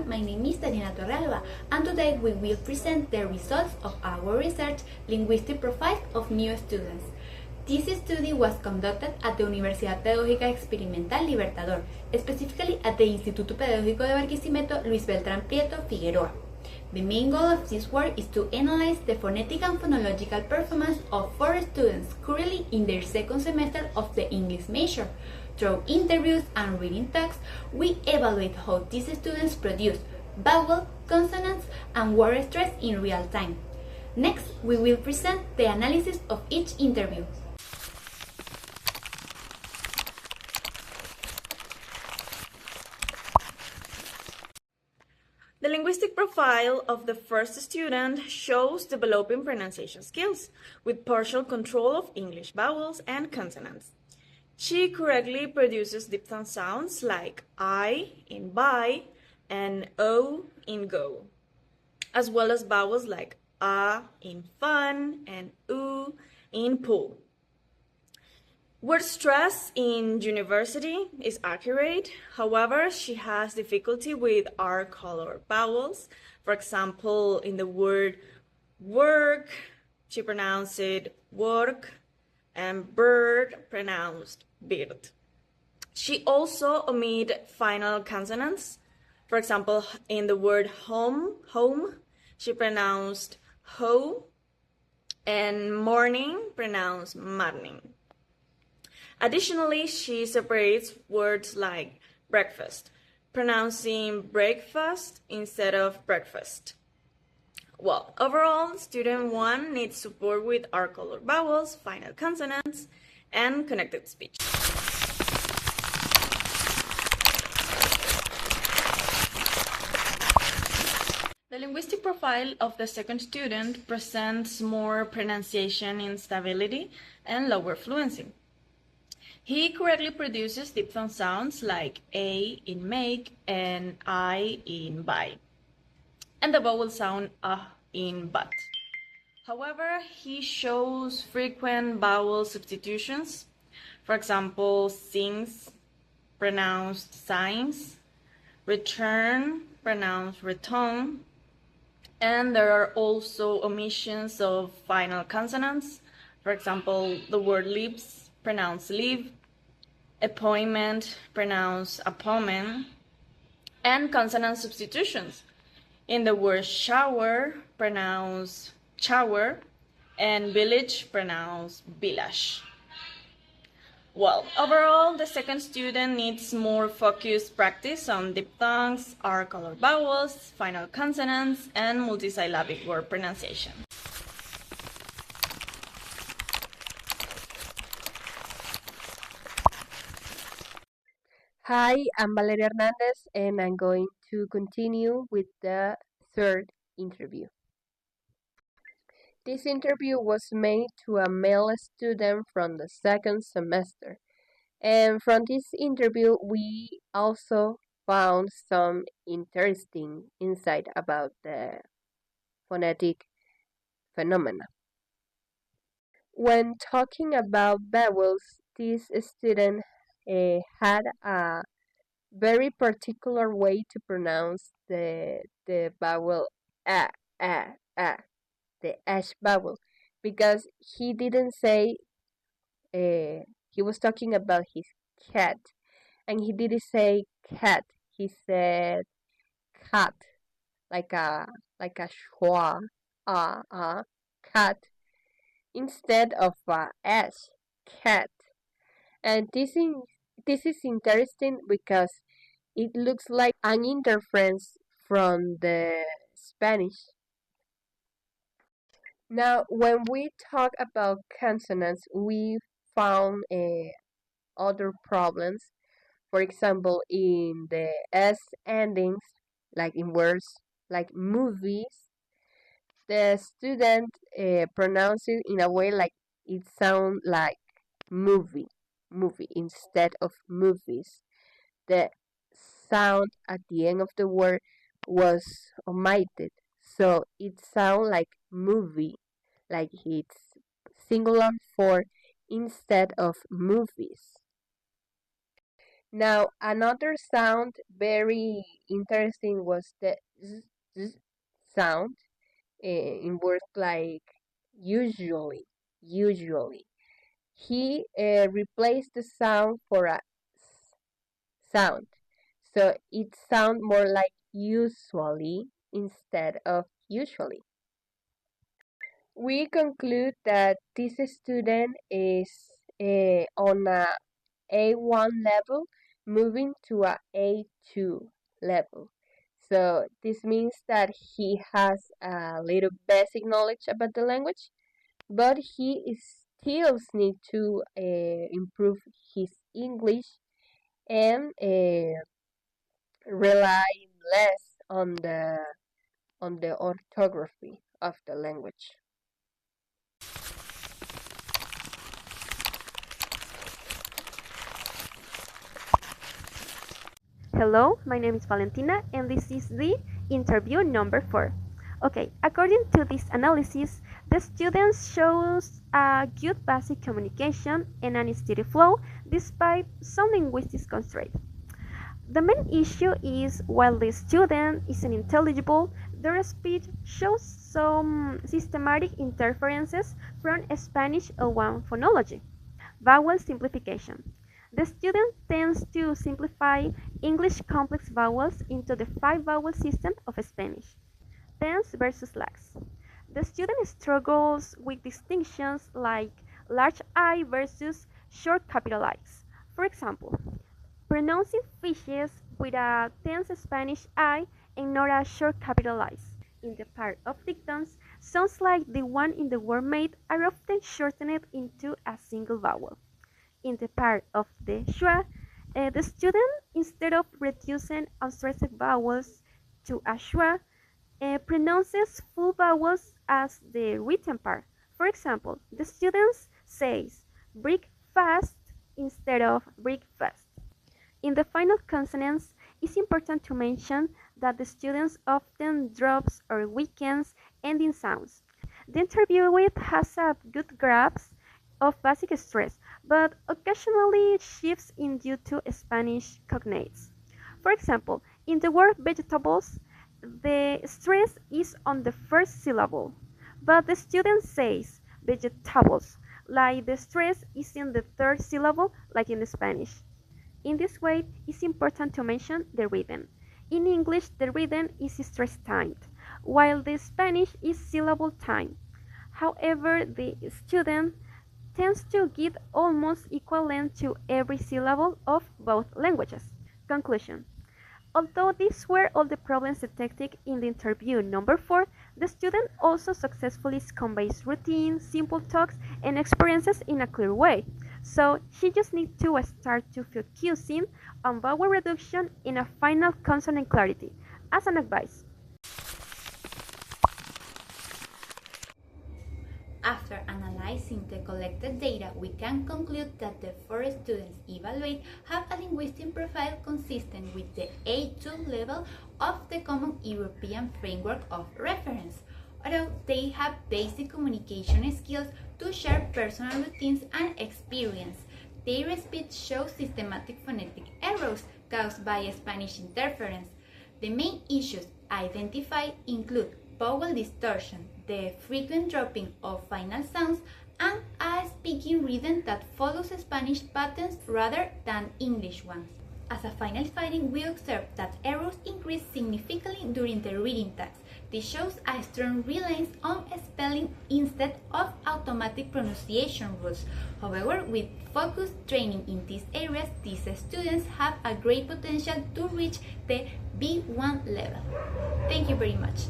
my name is Daniela Torrealba, and today we will present the results of our research Linguistic Profile of New Students. This study was conducted at the Universidad Pedagógica Experimental Libertador, specifically at the Instituto Pedagógico de Barquisimeto Luis Beltrán Prieto Figueroa. The main goal of this work is to analyze the phonetic and phonological performance of 4 students currently in their second semester of the English major. Through interviews and reading talks, we evaluate how these students produce vowel, consonants, and word stress in real time. Next, we will present the analysis of each interview. The linguistic profile of the first student shows developing pronunciation skills with partial control of English vowels and consonants. She correctly produces diphthong sounds like I in buy and O in go, as well as vowels like A in fun and U in pool. Word stress in university is accurate. However, she has difficulty with R-color vowels. For example, in the word work, she pronounced it work, and bird pronounced bird. She also omit final consonants. For example, in the word home, she pronounced ho, and morning pronounced morning. Additionally, she separates words like breakfast, pronouncing breakfast instead of breakfast. Well, overall, student 1 needs support with R-color vowels, final consonants, and connected speech. The linguistic profile of the second student presents more pronunciation instability and lower fluency. He correctly produces diphthong sounds like A in make and I in buy, and the vowel sound in but. However, he shows frequent vowel substitutions. For example, sings, pronounced signs, return, pronounced return, and there are also omissions of final consonants. For example, the word lips, pronounced leave, appointment, pronounced appointment, and consonant substitutions. In the word shower, pronounced shower, and village, pronounced village. Well, overall, the second student needs more focused practice on diphthongs, R-color vowels, final consonants, and multisyllabic word pronunciation. Hi, I'm Valeria Hernandez, and I'm going to continue with the third interview. This interview was made to a male student from the second semester, and from this interview we also found some interesting insight about the phonetic phenomena. When talking about vowels, this student had a very particular way to pronounce the vowel a, the ash vowel, because he didn't say he was talking about his cat, and he didn't say cat. He said cat, like a schwa, cat, instead of ash, cat. And this is interesting because it looks like an interference from the Spanish. Now, when we talk about consonants, we found other problems. For example, in the S endings, like in words like movies, the student pronounced it in a way like it sounds like movie, instead of movies. The sound at the end of the word was omitted, so it sounds like movie, like it's singular for instead of movies. Now, another sound very interesting was the z sound in words like usually, usually. He replaced the sound for a sound, so it sounds more like usually instead of usually. We conclude that this student is on a A1 level, moving to a A2 level. So this means that he has a little basic knowledge about the language, but he is still need to improve his English and rely less on the orthography of the language. Hello, my name is Valentina, and this is the interview number 4. Okay, according to this analysis, the students shows a good basic communication and an steady flow despite some linguistic constraints. The main issue is while the student is unintelligible, their speech shows some systematic interferences from Spanish L1 phonology. Vowel simplification. The student tends to simplify English complex vowels into the 5 vowel system of Spanish. Tense versus lax. The student struggles with distinctions like large I versus short capital I's. For example, pronouncing fishes with a tense Spanish I and not a short capital I's. In the part of dictums, sounds like the one in the word made are often shortened into a single vowel. In the part of the schwa, the student, instead of reducing unstressed vowels to a schwa, pronounces full vowels as the written part. For example, the student says break fast instead of break fast. In the final consonants, it's important to mention that the students often drops or weakens ending sounds. The interviewee has a good grasp of basic stress, but occasionally shifts in due to Spanish cognates. For example, in the word vegetables, the stress is on the first syllable, but the student says vegetables, like the stress is in the third syllable, like in Spanish. In this way, it's important to mention the rhythm. In English, the rhythm is stress-timed, while the Spanish is syllable-timed. However, the student tends to give almost equal length to every syllable of both languages. Conclusion. Although these were all the problems detected in the interview number 4, the student also successfully conveys routines, simple talks, and experiences in a clear way. So she just needs to start to focusing on vowel reduction in a final consonant clarity. As an advice, After analyzing the collected data, we can conclude that the 4 students evaluated have a linguistic profile consistent with the A2 level of the Common European Framework of Reference, although they have basic communication skills to share personal routines and experience. Their speech shows systematic phonetic errors caused by Spanish interference. The main issues identified include vowel distortion, the frequent dropping of final sounds, and a speaking rhythm that follows Spanish patterns rather than English ones. As a final finding, we observed that errors increase significantly during the reading tasks. This shows a strong reliance on spelling instead of automatic pronunciation rules. However, with focused training in these areas, these students have a great potential to reach the B1 level. Thank you very much.